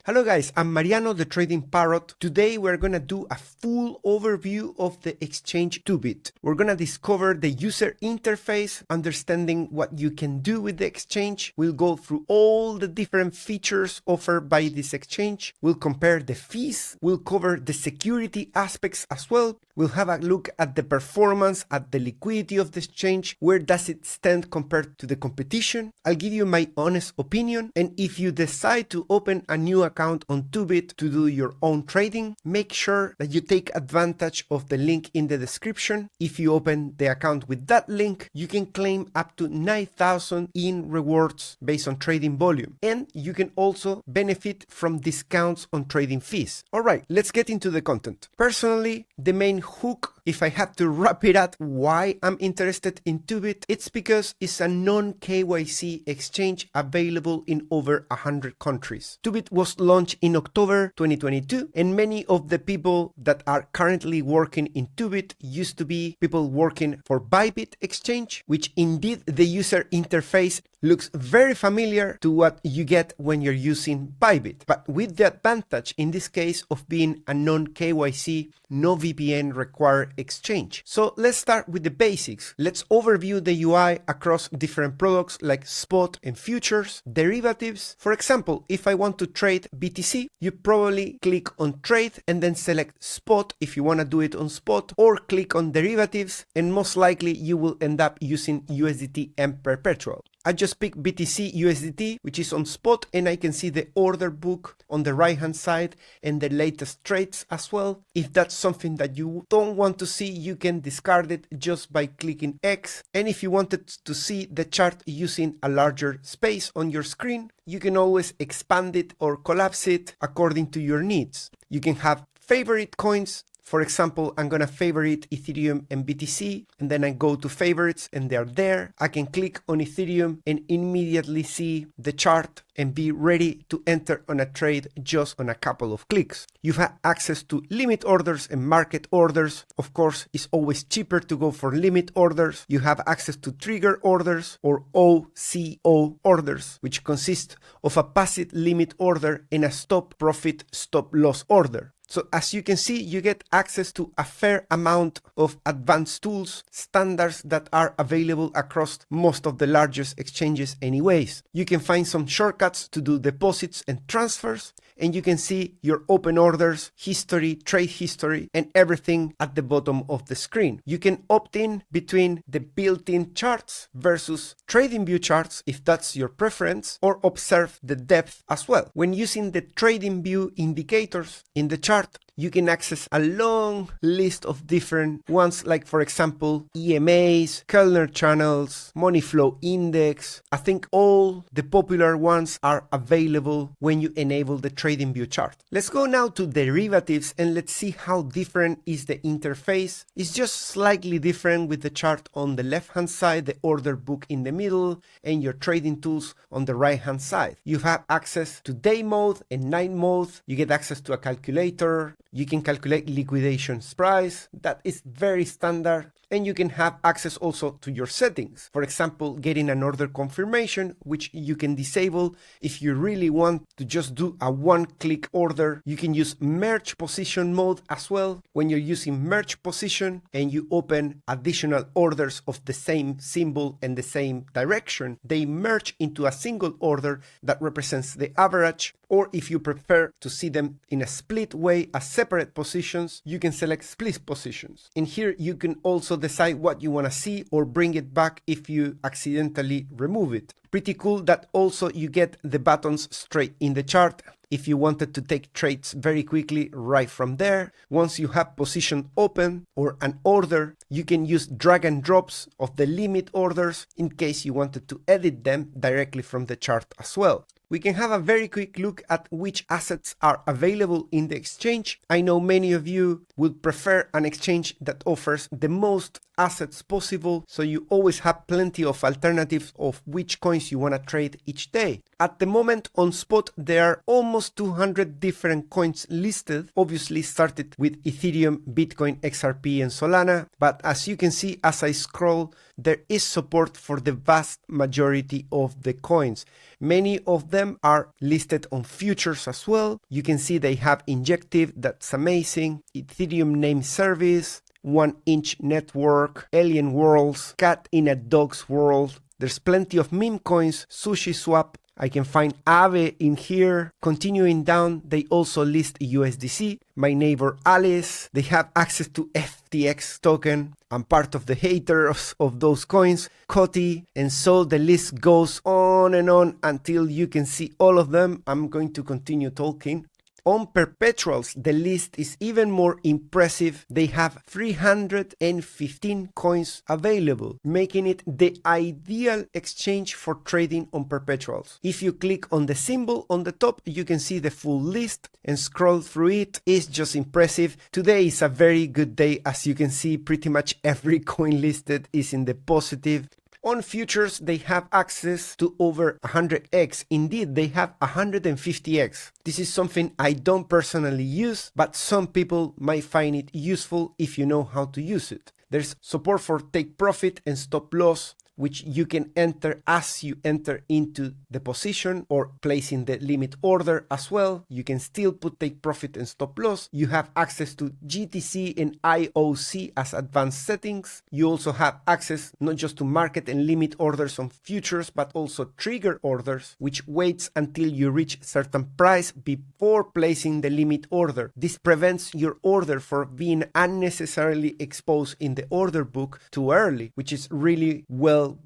Hello guys, I'm Mariano, the Trading Parrot. Today we're gonna do a full overview of the exchange Toobit. We're gonna discover the user interface, understanding what you can do with the exchange. We'll go through all the different features offered by this exchange. We'll compare the fees. We'll cover the security aspects as well. We'll have a look at the performance, at the liquidity of the exchange. Where does it stand compared to the competition? I'll give you my honest opinion. And if you decide to open a new account on Toobit to do your own trading, make sure that you take advantage of the link in the description. If you open the account with that link, you can claim up to 9,000 in rewards based on trading volume. And you can also benefit from discounts on trading fees. All right, let's get into the content. Personally, the main hook, if I had to wrap it up, why I'm interested in Toobit, it's because it's a non-KYC exchange available in over 100 countries. Toobit was launched in October 2022, and many of the people that are currently working in Toobit used to be people working for Bybit exchange, which indeed the user interface looks very familiar to what you get when you're using Bybit, but with the advantage in this case of being a non-KYC, no VPN required exchange. So let's start with the basics. Let's overview the UI across different products like spot and futures, derivatives. For example, if I want to trade BTC, you probably click on trade and then select spot if you want to do it on spot, or click on derivatives, and most likely you will end up using USDT and perpetual. I just pick BTC USDT, which is on spot, and I can see the order book on the right hand side and the latest trades as well. If that's something that you don't want to see, you can discard it just by clicking X. And if you wanted to see the chart using a larger space on your screen, you can always expand it or collapse it according to your needs. You can have favorite coins. For example, I'm gonna favorite Ethereum and BTC, and then I go to favorites and they're there. I can click on Ethereum and immediately see the chart and be ready to enter on a trade just on a couple of clicks. You have access to limit orders and market orders. Of course, it's always cheaper to go for limit orders. You have access to trigger orders or OCO orders, which consist of a passive limit order and a stop profit, stop loss order. So as you can see, you get access to a fair amount of advanced tools, standards that are available across most of the largest exchanges anyways. You can find some shortcuts to do deposits and transfers, and you can see your open orders, history, trade history, and everything at the bottom of the screen. You can opt in between the built-in charts versus trading view charts if that's your preference, or observe the depth as well. When using the trading view indicators in the chart, you can access a long list of different ones, like for example, EMAs, Kellner channels, money flow index. I think all the popular ones are available when you enable the trading view chart. Let's go now to derivatives and let's see how different is the interface. It's just slightly different with the chart on the left hand side, the order book in the middle, and your trading tools on the right hand side. You have access to day mode and night mode. You get access to a calculator. You can calculate liquidation price. That is very standard. And you can have access also to your settings. For example, getting an order confirmation, which you can disable if you really want to just do a one-click order. You can use merge position mode as well. When you're using merge position and you open additional orders of the same symbol and the same direction, they merge into a single order that represents the average. Or if you prefer to see them in a split way as separate positions, you can select split positions. In here, you can also decide what you want to see or bring it back if you accidentally remove it. Pretty cool that also you get the buttons straight in the chart if you wanted to take trades very quickly right from there. Once you have position open or an order, you can use drag and drops of the limit orders in case you wanted to edit them directly from the chart as well. We can have a very quick look at which assets are available in the exchange. I know many of you would prefer an exchange that offers the most assets possible, so you always have plenty of alternatives of which coins you want to trade each day. At the moment on spot there are almost 200 different coins listed, obviously started with Ethereum, Bitcoin, XRP and Solana, but as you can see as I scroll, there is support for the vast majority of the coins. Many of them are listed on futures as well. You can see they have Injective, that's amazing, Ethereum name service, 1inch network, alien worlds, cat in a dog's world. There's plenty of meme coins, sushi swap. I can find Aave in here. Continuing down, they also list USDC. My neighbor Alice, they have access to FTX token. I'm part of the haters of those coins. Coty, and so the list goes on and on until you can see all of them. I'm going to continue talking. On perpetuals, the list is even more impressive. They have 315 coins available, making it the ideal exchange for trading on perpetuals. If you click on the symbol on the top, you can see the full list and scroll through it. It's just impressive. Today is a very good day. As you can see, pretty much every coin listed is in the positive. On futures, they have access to over 100x. Indeed, they have 150x. This is something I don't personally use, but some people might find it useful if you know how to use it. There's support for take profit and stop loss, which you can enter as you enter into the position or placing the limit order as well. You can still put take profit and stop loss. You have access to GTC and IOC as advanced settings. You also have access not just to market and limit orders on futures, but also trigger orders, which waits until you reach certain price before placing the limit order. This prevents your order from being unnecessarily exposed in the order book too early, which is really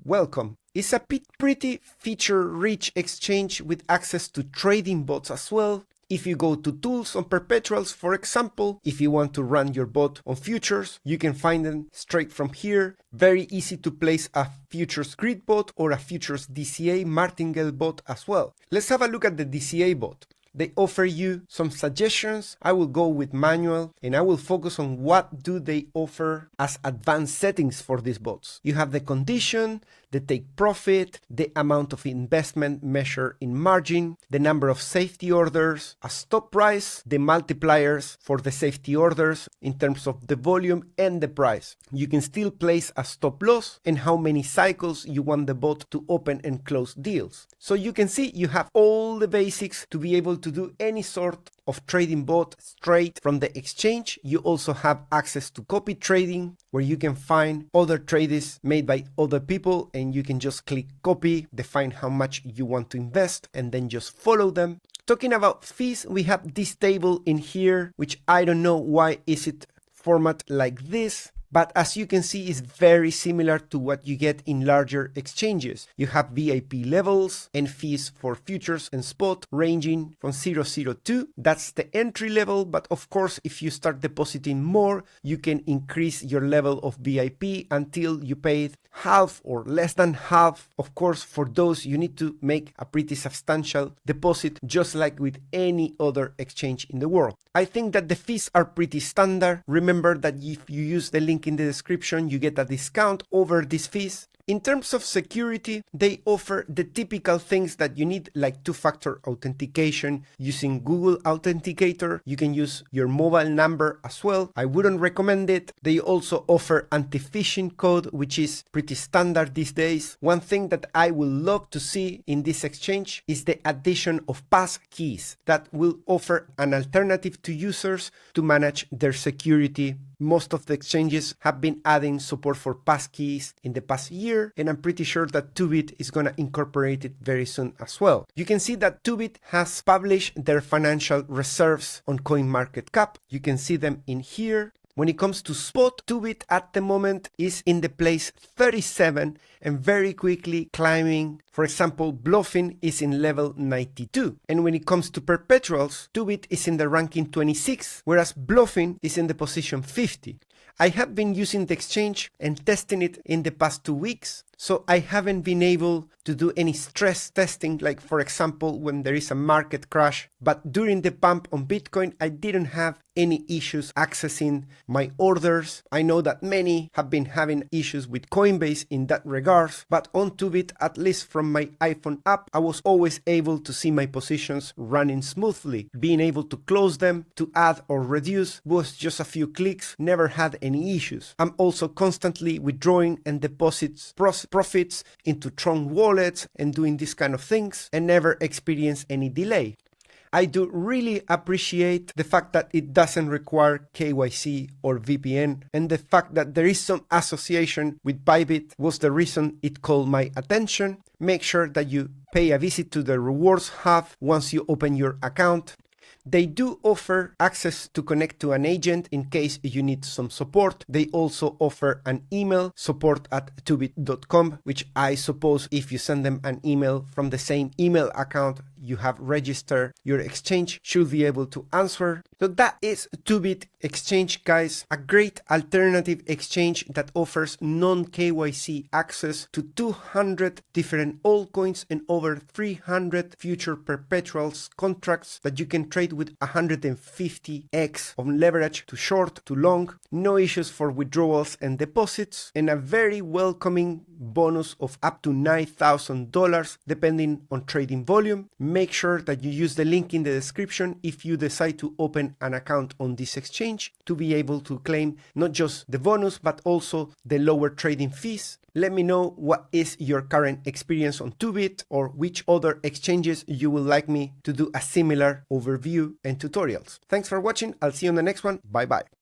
welcome. It's a pretty feature-rich exchange with access to trading bots as well. If you go to tools on perpetuals, for example, if you want to run your bot on futures, you can find them straight from here. Very easy to place a futures grid bot or a futures DCA martingale bot as well. Let's have a look at the DCA bot. They offer you some suggestions. I will go with manual and I will focus on what do they offer as advanced settings for these bots. You have the condition, the take profit, the amount of investment measured in margin, the number of safety orders, a stop price, the multipliers for the safety orders in terms of the volume and the price. You can still place a stop loss and how many cycles you want the bot to open and close deals. So you can see you have all the basics to be able to do any sort of trading bot straight from the exchange. You also have access to copy trading, where you can find other trades made by other people and you can just click copy, define how much you want to invest and then just follow them. Talking about fees, we have this table in here, which I don't know why is it format like this. But as you can see, it's very similar to what you get in larger exchanges. You have VIP levels and fees for futures and spot ranging from 0.02. That's the entry level. But of course, if you start depositing more, you can increase your level of VIP until you paid half or less than half. Of course, for those, you need to make a pretty substantial deposit, just like with any other exchange in the world. I think that the fees are pretty standard. Remember that if you use the link in the description, you get a discount over these fees. In terms of security, they offer the typical things that you need, like two-factor authentication using Google Authenticator. You can use your mobile number as well. I wouldn't recommend it. They also offer anti-phishing code, which is pretty standard these days. One thing that I would love to see in this exchange is the addition of pass keys that will offer an alternative to users to manage their security. Most of the exchanges have been adding support for passkeys in the past year, and I'm pretty sure that Toobit is going to incorporate it very soon as well. You can see that Toobit has published their financial reserves on CoinMarketCap. You can see them in here. When it comes to spot, Toobit at the moment is in the place 37 and very quickly climbing. For example, Bluffing is in level 92. And when it comes to perpetuals, Toobit is in the ranking 26, whereas Bluffing is in the position 50. I have been using the exchange and testing it in the past 2 weeks. so I haven't been able to do any stress testing, like for example when there is a market crash. But during the pump on Bitcoin, I didn't have any issues accessing my orders. I know that many have been having issues with Coinbase in that regard, but on Toobit, at least from my iPhone app, I was always able to see my positions running smoothly. Being able to close them, to add or reduce was just a few clicks, never had any issues. I'm also constantly withdrawing and deposits profits into Tron wallets and doing these kind of things and never experience any delay. I do really appreciate the fact that it doesn't require KYC or VPN, and the fact that there is some association with Bybit was the reason it called my attention. Make sure that you pay a visit to the rewards hub once you open your account. They do offer access to connect to an agent in case you need some support. They also offer an email, support@toobit.com, which I suppose if you send them an email from the same email account you have registered your exchange, should be able to answer. So that is Toobit exchange, guys. A great alternative exchange that offers non-KYC access to 200 different altcoins and over 300 future perpetuals contracts that you can trade with 150x of leverage to short to long, no issues for withdrawals and deposits, and a very welcoming bonus of up to $9,000 depending on trading volume. Make sure that you use the link in the description if you decide to open an account on this exchange to be able to claim not just the bonus but also the lower trading fees. Let me know what is your current experience on Toobit or which other exchanges you would like me to do a similar overview and tutorials. Thanks for watching. I'll see you on the next one. Bye bye.